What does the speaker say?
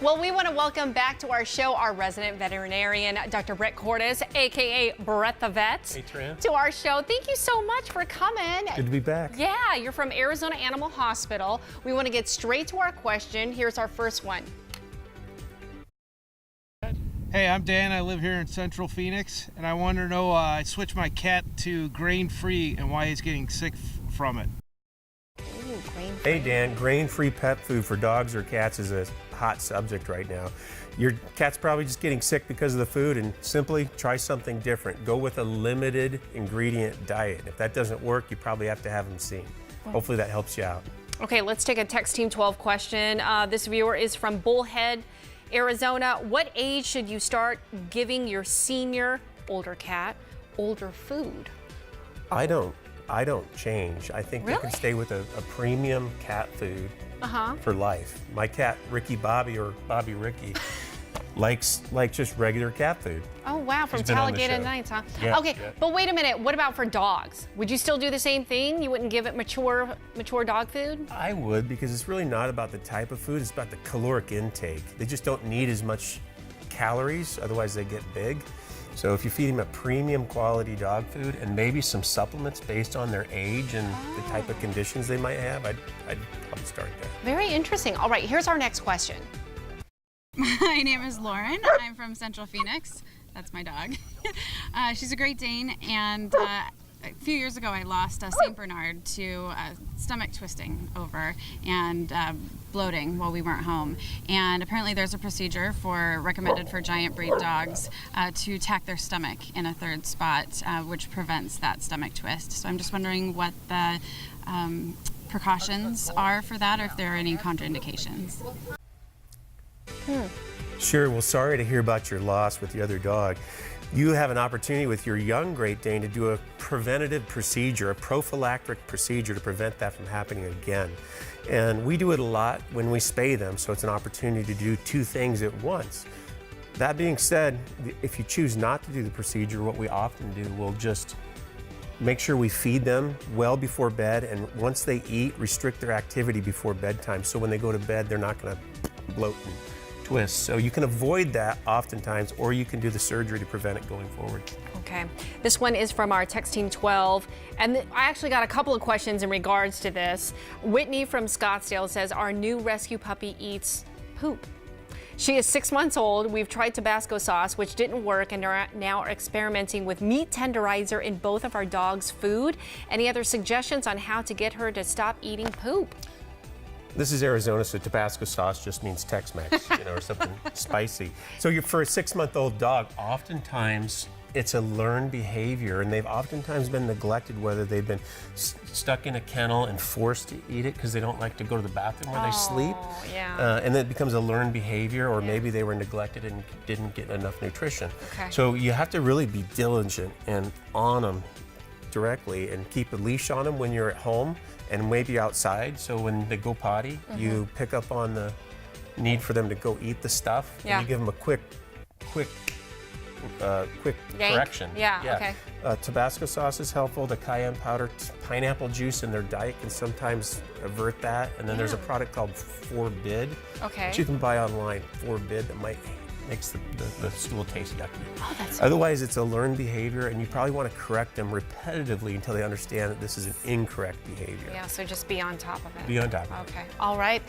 Well, we want to welcome back to our show our resident veterinarian, Dr. Brett Cordes, aka Brett the Vet, Hey, Tran. to our show. Thank you so much for coming. Good to be back. Yeah, you're from Arizona Animal Hospital. We want to get straight to our question. Here's our first one. Hey, I'm Dan. I live here in Central Phoenix, and I want to know, I switched my cat to grain-free and why he's getting sick from it. Ooh, grain-free. Hey, Dan. Grain-free pet food for dogs or cats is a hot subject right now. Your cat's probably just getting sick because of the food, and simply try something different. Go with a limited ingredient diet. If that doesn't work, you probably have to have them seen. Hopefully that helps you out. Okay, let's take a Text Team 12 question. This viewer is from Bullhead, Arizona. What age should you start giving your senior, older cat, older food? I don't change. I think they can stay with a premium cat food for life. My cat, Ricky Bobby, or Bobby Ricky, likes just regular cat food. Oh, wow, from He's been on the Talladega show. Nights, huh? Yeah, Okay, yeah. but wait a minute. What about for dogs? Would you still do the same thing? You wouldn't give it mature dog food? I would, because it's really not about the type of food, it's about the caloric intake. They just don't need as much calories, otherwise they get big. So if you feed them a premium quality dog food and maybe some supplements based on their age and the type of conditions they might have, I'd probably start there. Very interesting. All right, here's our next question. My name is Lauren. I'm from Central Phoenix. That's my dog. She's a Great Dane, and a few years ago I lost a St. Bernard to stomach twisting over and bloating while we weren't home. And apparently there's a procedure recommended for giant breed dogs to tack their stomach in a third spot, which prevents that stomach twist. So I'm just wondering what the precautions are for that, or if there are any contraindications. Sure, well, sorry to hear about your loss with the other dog. You have an opportunity with your young Great Dane to do a preventative procedure, a prophylactic procedure to prevent that from happening again. And we do it a lot when we spay them, so it's an opportunity to do two things at once. That being said, if you choose not to do the procedure, what we often do, we'll just make sure we feed them well before bed, and once they eat, restrict their activity before bedtime, so when they go to bed, they're not going to bloat and twist. So you can avoid that oftentimes, or you can do the surgery to prevent it going forward. Okay, this one is from our Text Team 12, and I actually got a couple of questions in regards to this. Whitney from Scottsdale says, our new rescue puppy eats poop. She is 6 months old. We've tried Tabasco sauce, which didn't work, and are now experimenting with meat tenderizer in both of our dogs' food. Any other suggestions on how to get her to stop eating poop? This is Arizona, so Tabasco sauce just means Tex-Mex, or something spicy. So for a 6-month-old dog, oftentimes it's a learned behavior, and they've oftentimes been neglected, whether they've been stuck in a kennel and forced to eat it because they don't like to go to the bathroom where they sleep. Yeah. And then it becomes a learned behavior, or maybe they were neglected and didn't get enough nutrition. Okay. So you have to really be diligent and on them directly, and keep a leash on them when you're at home and maybe outside, so when they go potty, you pick up on the need for them to go eat the stuff, and you give them a quick Yank? correction. Yeah, okay. Tabasco sauce is helpful. The cayenne powder, pineapple juice in their diet can sometimes avert that. And then there's a product called Forbid, which you can buy online. Forbid, that makes the stool taste yucky. Oh, that's Otherwise, it's a learned behavior, and you probably want to correct them repetitively until they understand that this is an incorrect behavior. Yeah, so just be on top of it. Be on top of it. Okay, all right.